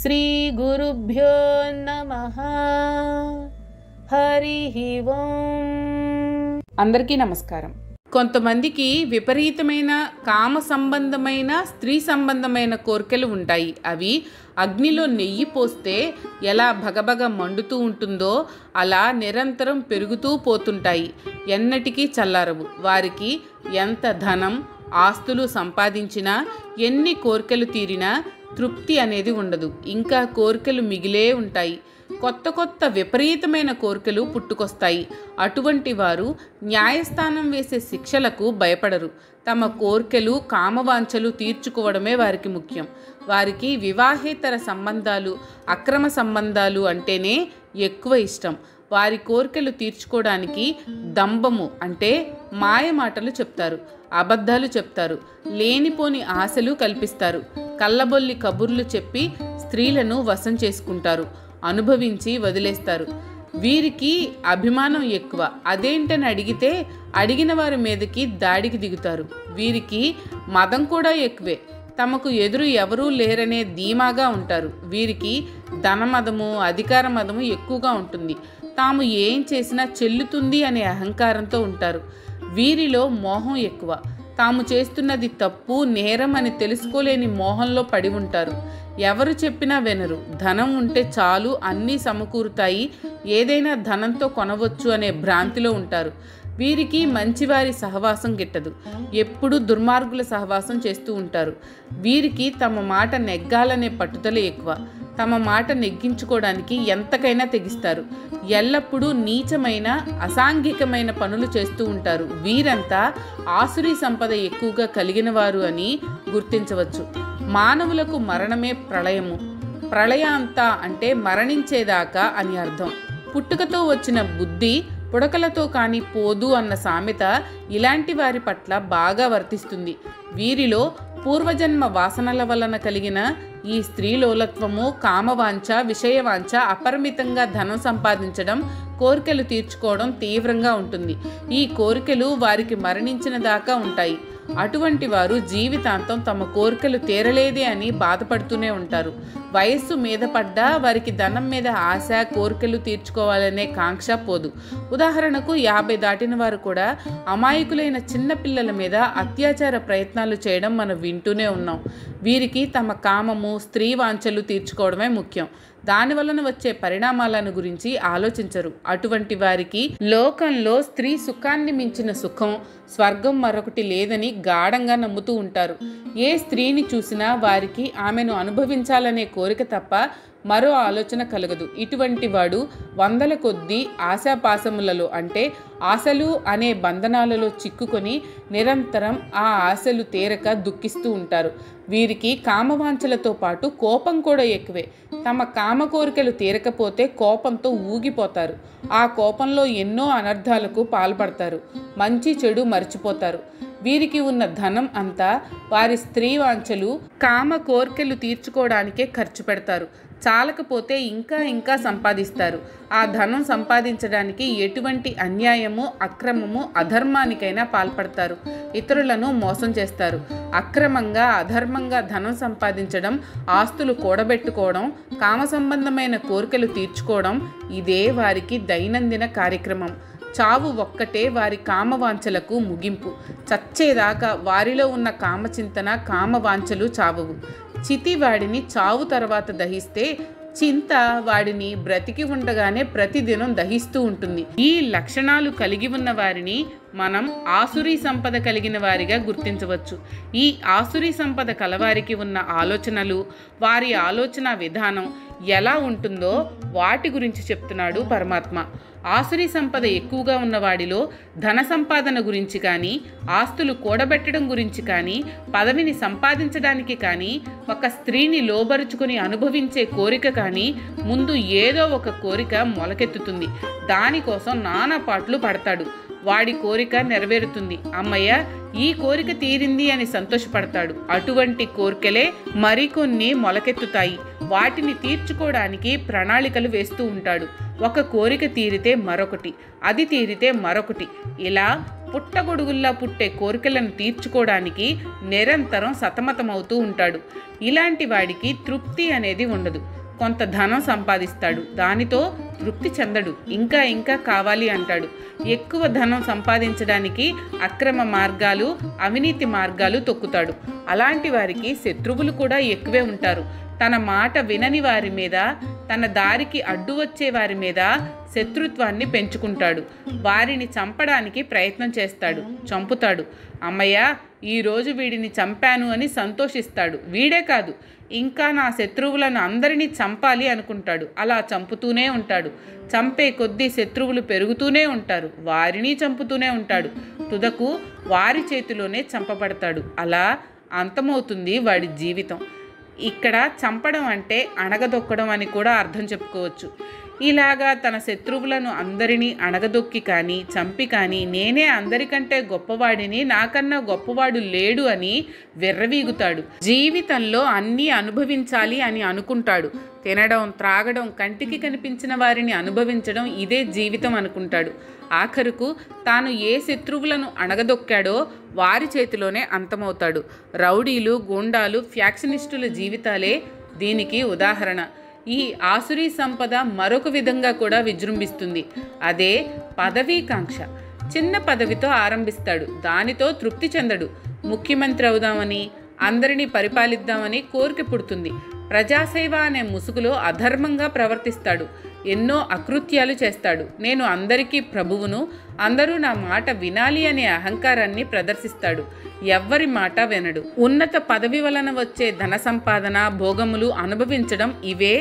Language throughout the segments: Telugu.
శ్రీ గురుభ్యో నమః. హరి ఓం. అందరికీ నమస్కారం. కొంతమందికి విపరీతమైన కామ సంబంధమైన స్త్రీ సంబంధమైన కోరికలు ఉంటాయి. అవి అగ్నిలో నెయ్యి పోస్తే ఎలా భగభగ మండుతూ ఉంటుందో అలా నిరంతరం పెరుగుతూ పోతుంటాయి. ఎన్నటికీ చల్లారవు. వారికి ఎంత ధనం ఆస్తులు సంపాదించినా, ఎన్ని కోరికలు తీరినా తృప్తి అనేది ఉండదు. ఇంకా కోరికలు మిగిలే ఉంటాయి. కొత్త కొత్త విపరీతమైన కోరికలు పుట్టుకొస్తాయి. అటువంటి వారు న్యాయస్థానం వేసే శిక్షలకు భయపడరు. తమ కోరికలు కామవాంఛలు తీర్చుకోవడమే వారికి ముఖ్యం. వారికి వివాహేతర సంబంధాలు, అక్రమ సంబంధాలు అంటేనే ఎక్కువ ఇష్టం. వారి కోరికలు తీర్చుకోవడానికి దంభము అంటే మాయ మాటలు చెప్తారు, అబద్ధాలు చెప్తారు, లేనిపోని ఆశలు కల్పిస్తారు, కళ్ళబొల్లి కబుర్లు చెప్పి స్త్రీలను వశం చేసుకుంటారు, అనుభవించి వదిలేస్తారు. వీరికి అభిమానం ఎక్కువ. అదేంటని అడిగితే అడిగిన వారి మీదకి దాడికి దిగుతారు. వీరికి మదం కూడా ఎక్కువే. తమకు ఎదురు ఎవరూ లేరనే ధీమాగా ఉంటారు. వీరికి ధనమదము, అధికార మదము ఎక్కువగా ఉంటుంది. తాము ఏం చేసినా చెల్లుతుంది అనే అహంకారంతో ఉంటారు. వీరిలో మోహం ఎక్కువ. తాము చేస్తున్నది తప్పు, నేరం అని తెలుసుకోలేని మోహంలో పడి ఉంటారు. ఎవరు చెప్పినా వినరు. ధనం ఉంటే చాలు, అన్నీ సమకూరుతాయి, ఏదైనా ధనంతో కొనవచ్చు అనే భ్రాంతిలో ఉంటారు. వీరికి మంచివారి సహవాసం గిట్టదు. ఎప్పుడూ దుర్మార్గుల సహవాసం చేస్తూ ఉంటారు. వీరికి తమ మాట నెగ్గాలనే పట్టుదల ఎక్కువ. తమ మాట నెగ్గించుకోవడానికి ఎంతకైనా తెగిస్తారు. ఎల్లప్పుడూ నీచమైన అసాంఘికమైన పనులు చేస్తూ ఉంటారు. వీరంతా ఆసురీ సంపద ఎక్కువగా కలిగిన వారు అని గుర్తించవచ్చు. మానవులకు మరణమే ప్రళయము. ప్రళయాంత అంటే మరణించేదాకా అని అర్థం. పుట్టుకతో వచ్చిన బుద్ధి పుడకలతో కానీ పోదు అన్న సామెత ఇలాంటి వారి పట్ల బాగా వర్తిస్తుంది. వీరిలో పూర్వజన్మ వాసనల వలన కలిగిన ఈ స్త్రీలోలత్వము, కామవాంఛ, విషయవాంఛ, అపరిమితంగా ధనం సంపాదించడం, కోరికలు తీర్చుకోవడం తీవ్రంగా ఉంటుంది. ఈ కోరికలు వారికి మరణించిన దాకా ఉంటాయి. అటువంటి వారు జీవితాంతం తమ కోరికలు తీరలేదే అని బాధపడుతూనే ఉంటారు. వయస్సు మీద పడ్డా వారికి ధనం మీద ఆశ, కోరికలు తీర్చుకోవాలనే కాంక్ష పోదు. ఉదాహరణకు 50 దాటిన వారు కూడా అమాయకులైన చిన్నపిల్లల మీద అత్యాచార ప్రయత్నాలు చేయడం మనం వింటూనే ఉన్నాం. వీరికి తమ కామము, స్త్రీ వాంఛలు తీర్చుకోవడమే ముఖ్యం. దాని వలన వచ్చే పరిణామాలను గురించి ఆలోచించరు. అటువంటి వారికి లోకంలో స్త్రీ సుఖాన్ని మించిన సుఖం, స్వర్గం మరొకటి లేదని గాఢంగా నమ్ముతూ ఉంటారు. ఏ స్త్రీని చూసినా వారికి ఆమెను అనుభవించాలనే కోరిక తప్ప మరో ఆలోచన కలగదు. ఇటువంటి వాడు వందల కొద్దీ ఆశాపాసములలో అంటే ఆశలు అనే బంధనాలలో చిక్కుకొని నిరంతరం ఆ ఆశలు తీరక దుఃఖిస్తూ ఉంటారు. వీరికి కామవాంఛలతో పాటు కోపం కూడా ఎక్కువే. తమ కామ కోరికలు తీరకపోతే కోపంతో ఊగిపోతారు. ఆ కోపంలో ఎన్నో అనర్థాలకు పాల్పడతారు. మంచి చెడు మర్చిపోతారు. వీరికి ఉన్న ధనం అంతా వారి స్త్రీ వాంఛలు, కామ కోరికలు తీర్చుకోవడానికే ఖర్చు పెడతారు. చాలకపోతే ఇంకా ఇంకా సంపాదిస్తారు. ఆ ధనం సంపాదించడానికి ఎటువంటి అన్యాయము, అక్రమము, అధర్మానికైనా పాల్పడతారు. ఇతరులను మోసం చేస్తారు. అక్రమంగా, అధర్మంగా ధనం సంపాదించడం, ఆస్తులు కూడబెట్టుకోవడం, కామ సంబంధమైన కోరికలు తీర్చుకోవడం ఇదే వారికి దైనందిన కార్యక్రమం. చావు ఒక్కటే వారి కామవాంఛలకు ముగింపు. చచ్చేదాకా వారిలో ఉన్న కామచింతన, కామవాంఛలు చావవు. చితి వాడిని చావు తర్వాత దహిస్తే, చింత వాడిని బ్రతికి ఉండగానే ప్రతిదినం దహిస్తూ ఉంటుంది. ఈ లక్షణాలు కలిగి ఉన్న వారిని మనం ఆసురీ సంపద కలిగిన వారిగా గుర్తించవచ్చు. ఈ ఆసురీ సంపద కలవారికి ఉన్న ఆలోచనలు, వారి ఆలోచన విధానం ఎలా ఉంటుందో వాటి గురించి చెప్తున్నాడు పరమాత్మ. ఆసురీ సంపద ఎక్కువగా ఉన్నవాడిలో ధన సంపాదన గురించి కానీ, ఆస్తులు కూడబెట్టడం గురించి కానీ, పదవిని సంపాదించడానికి కానీ, ఒక స్త్రీని లోబరుచుకొని అనుభవించే కోరిక కానీ ముందు ఏదో ఒక కోరిక మొలకెత్తుతుంది. దానికోసం నానా పాట్లు పడతాడు. వాడి కోరిక నెరవేరుతుంది. అమ్మయ్య, ఈ కోరిక తీరింది అని సంతోషపడతాడు. అటువంటి కోరికలే మరికొన్ని మొలకెత్తుతాయి. వాటిని తీర్చుకోవడానికి ప్రణాళికలు వేస్తూ ఉంటాడు. ఒక కోరిక తీరితే మరొకటి, అది తీరితే మరొకటి, ఇలా పుట్టగొడుగుల్లా పుట్టే కోరికలను తీర్చుకోవడానికి నిరంతరం సతమతమవుతూ ఉంటాడు. ఇలాంటి వాడికి తృప్తి అనేది ఉండదు. కొంత ధనం సంపాదిస్తాడు, దానితో తృప్తి చెందడు, ఇంకా ఇంకా కావాలి అంటాడు. ఎక్కువ ధనం సంపాదించడానికి అక్రమ మార్గాలు, అవినీతి మార్గాలు తొక్కుతాడు. అలాంటి వారికి శత్రువులు కూడా ఎక్కువే ఉంటారు. తన మాట వినని వారి మీద, తన దారికి అడ్డు వచ్చే వారి మీద శత్రుత్వాన్ని పెంచుకుంటాడు. వారిని చంపడానికి ప్రయత్నం చేస్తాడు, చంపుతాడు. అమ్మయ్య, ఈరోజు వీడిని చంపాను అని సంతోషిస్తాడు. వీడే కాదు, ఇంకా నా శత్రువులను అందరినీ చంపాలి అనుకుంటాడు. అలా చంపుతూనే ఉంటాడు. చంపే కొద్దీ శత్రువులు పెరుగుతూనే ఉంటారు. వారిని చంపుతూనే ఉంటాడు. తుదకు వారి చేతిలోనే చంపబడతాడు. అలా అంతమవుతుంది వాడి జీవితం. ఇక్కడ చంపడం అంటే అణగదొక్కడం అని కూడా అర్థం చెప్పుకోవచ్చు. ఇలాగా తన శత్రువులను అందరినీ అణగదొక్కి కానీ చంపి కానీ నేనే అందరికంటే గొప్పవాడిని, నాకన్నా గొప్పవాడు లేడు అని విర్రవీగుతాడు. జీవితంలో అన్నీ అనుభవించాలి అని అనుకుంటాడు. తినడం, త్రాగడం, కంటికి కనిపించిన వారిని అనుభవించడం, ఇదే జీవితం అనుకుంటాడు. ఆఖరుకు తాను ఏ శత్రువులను అణగదొక్కాడో వారి చేతిలోనే అంతమవుతాడు. రౌడీలు, గూండాలు, ఫ్యాక్షనిస్టుల జీవితాలే దీనికి ఉదాహరణ. ఈ ఆసురీ సంపద మరొక విధంగా కూడా విజృంభిస్తుంది. అదే పదవీకాంక్ష. చిన్న పదవితో ఆరంభిస్తాడు, దానితో తృప్తి చెందడు. ముఖ్యమంత్రి అవుదామని, అందరినీ పరిపాలిద్దామని కోరిక పుడుతుంది. ప్రజాసేవ అనే ముసుగులో అధర్మంగా ప్రవర్తిస్తాడు. ఎన్నో అకృత్యాలు చేస్తాడు. నేను అందరికీ ప్రభువును, అందరూ నా మాట వినాలి అనే అహంకారాన్ని ప్రదర్శిస్తాడు. ఎవ్వరి మాట వినడు. ఉన్నత పదవి వలన వచ్చే ధన సంపాదన, భోగములు అనుభవించడం, ఇవే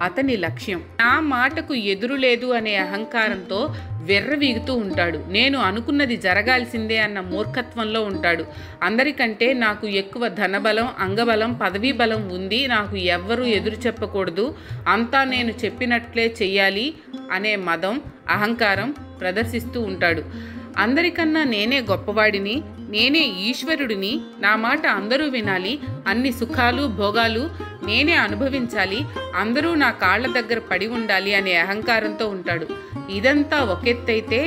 అతని లక్ష్యం. నా మాటకు ఎదురు లేదు అనే అహంకారంతో వెర్రవీగుతూ ఉంటాడు. నేను అనుకున్నది జరగాల్సిందే అన్న మూర్ఖత్వంలో ఉంటాడు. అందరికంటే నాకు ఎక్కువ ధనబలం, అంగబలం, పదవీ బలం ఉంది, నాకు ఎవ్వరూ ఎదురు చెప్పకూడదు, అంతా నేను చెప్పినట్లే చెయ్యాలి అనే మదం, అహంకారం ప్రదర్శిస్తూ ఉంటాడు. అందరికన్నా నేనే గొప్పవాడిని, నేనే ఈశ్వరుడిని, నా మాట అందరూ వినాలి, అన్ని సుఖాలు భోగాలు నేనే అనుభవించాలి, అందరూ నా కాళ్ళ దగ్గర పడి ఉండాలి అనే అహంకారంతో ఉంటాడు. ఇదంతా ఒకెత్తైతే,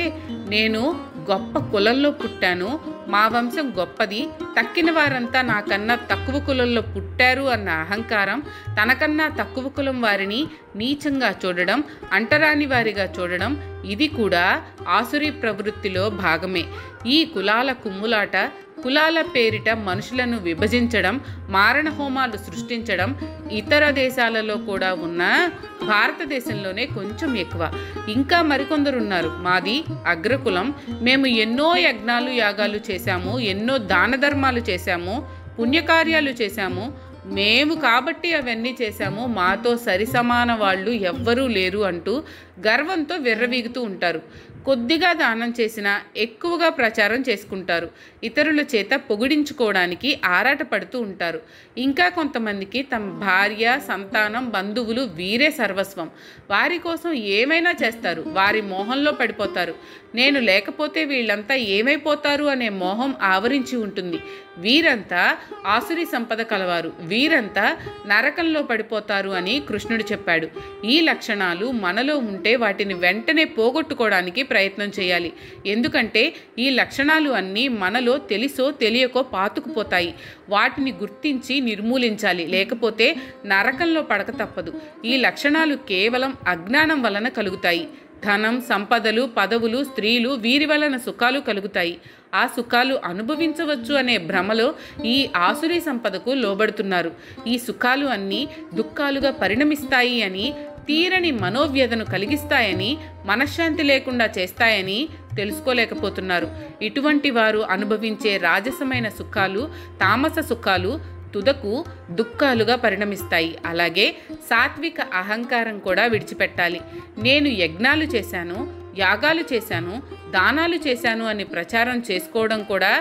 నేను గొప్ప కులంలో పుట్టాను, మా వంశం గొప్పది, తక్కిన వారంతా నాకన్నా తక్కువ కులంలో పుట్టారు అన్న అహంకారం, తనకన్నా తక్కువ కులం వారిని నీచంగా చూడడం, అంటరాని వారిగా చూడడం, ఇది కూడా ఆసురీ ప్రవృత్తిలో భాగమే. ఈ కులాల కుమ్ములాట, కులాల పేరిట మనుషులను విభజించడం, మారణ హోమాలు సృష్టించడం ఇతర దేశాలలో కూడా ఉన్న భారతదేశంలోనే కొంచెం ఎక్కువ. ఇంకా మరికొందరు ఉన్నారు. మాది అగ్రకులం, మేము ఎన్నో యజ్ఞాలు యాగాలు చేశాము, ఎన్నో దాన ధర్మాలు చేశాము, పుణ్యకార్యాలు చేశాము, మేము కాబట్టి అవన్నీ చేశాము, మాతో సరిసమాన వాళ్ళు ఎవ్వరూ లేరు అంటూ గర్వంతో విర్రవీగుతూ ఉంటారు. కొద్దిగా దానం చేసినా ఎక్కువగా ప్రచారం చేసుకుంటారు. ఇతరుల చేత పొగిడించుకోవడానికి ఆరాటపడుతూ ఉంటారు. ఇంకా కొంతమందికి తమ భార్య, సంతానం, బంధువులు వీరే సర్వస్వం. వారి కోసం ఏమైనా చేస్తారు. వారి మోహంలో పడిపోతారు. నేను లేకపోతే వీళ్ళంతా ఏమైపోతారు అనే మోహం ఆవరించి ఉంటుంది. వీరంతా ఆసురీ సంపద కలవారు, వీరంతా నరకంలో పడిపోతారు అని కృష్ణుడు చెప్పాడు. ఈ లక్షణాలు మనలో ఉంటే వాటిని వెంటనే పోగొట్టుకోవడానికి ప్రయత్నం చేయాలి. ఎందుకంటే ఈ లక్షణాలు అన్నీ మనలో తెలిసో తెలియకో పాతుకుపోతాయి. వాటిని గుర్తించి నిర్మూలించాలి, లేకపోతే నరకంలో పడక తప్పదు. ఈ లక్షణాలు కేవలం అజ్ఞానం వలన కలుగుతాయి. ధనం, సంపదలు, పదవులు, స్త్రీలు, వీరి వలన సుఖాలు కలుగుతాయి. ఆ సుఖాలు అనుభవించవచ్చు అనే భ్రమలో ఈ ఆసురీ సంపదకు లోబడుతున్నారు. ఈ సుఖాలు అన్నీ దుఃఖాలుగా పరిణమిస్తాయి అని, తీరని మనోవ్యధను కలిగిస్తాయని, మనశ్శాంతి లేకుండా చేస్తాయని తెలుసుకోలేకపోతున్నారు. ఇటువంటి వారు అనుభవించే రాజసమైన సుఖాలు, తామస సుఖాలు తుదకు దుఃఖాలుగా పరిణమిస్తాయి. అలాగే సాత్విక అహంకారం కూడా విడిచిపెట్టాలి. నేను యజ్ఞాలు చేశాను, యాగాలు చేశాను, దానాలు చేశాను అని ప్రచారం చేసుకోవడం కూడా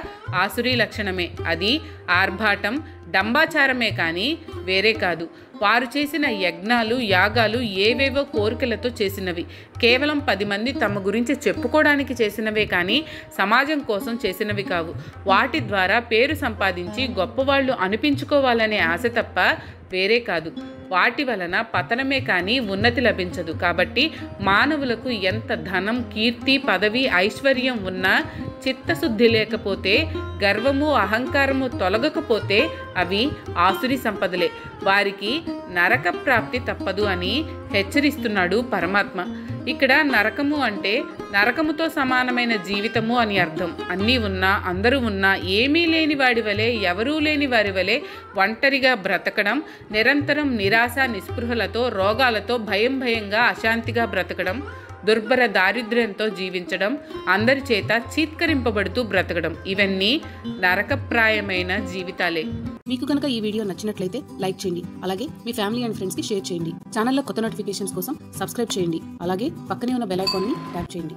ఆసురీ లక్షణమే. అది ఆర్భాటం, డంబాచారమే కానీ వేరే కాదు. వారు చేసిన యజ్ఞాలు, యాగాలు ఏవేవో కోరికలతో చేసినవి. కేవలం 10 మంది తమ గురించి చెప్పుకోవడానికి చేసినవే కానీ సమాజం కోసం చేసినవి కావు. వాటి ద్వారా పేరు సంపాదించి గొప్పవాళ్ళు అనిపించుకోవాలనే ఆశ తప్ప వేరే కాదు. వాటి వలన పతనమే కానీ ఉన్నతి లభించదు. కాబట్టి మానవులకు ఎంత ధనం, కీర్తి, పదవి, ఐశ్వర్యం ఉన్నా చిత్తశుద్ధి లేకపోతే, గర్వము, అహంకారము తొలగకపోతే అవి ఆసురి సంపదలే. వారికి నరక ప్రాప్తి తప్పదు అని హెచ్చరిస్తున్నాడు పరమాత్మ. ఇక్కడ నరకము అంటే నరకముతో సమానమైన జీవితము అని అర్థం. అన్నీ ఉన్నా, అందరూ ఉన్నా, ఏమీ లేని వాడి వలె, ఎవరూ లేని వారి వలె ఒంటరిగా బ్రతకడం, నిరంతరం నిరాశ, నిస్పృహలతో, రోగాలతో భయంగా అశాంతిగా బ్రతకడం, దుర్భర దారిద్ర్యంతో జీవించడం, అందరి చేత చీత్కరింపబడుతూ బ్రతకడం, ఇవన్నీ నరకప్రాయమైన జీవితాలే. మీకు కనుక ఈ వీడియో నచ్చినట్లయితే లైక్ చేయండి. అలాగే మీ ఫ్యామిలీ అండ్ ఫ్రెండ్స్కి షేర్ చేయండి. ఛానల్లో కొత్త నోటిఫికేషన్స్ కోసం సబ్స్క్రైబ్ చేయండి. అలాగే పక్కనే ఉన్న బెల్ ఐకాన్ని ట్యాప్ చేయండి.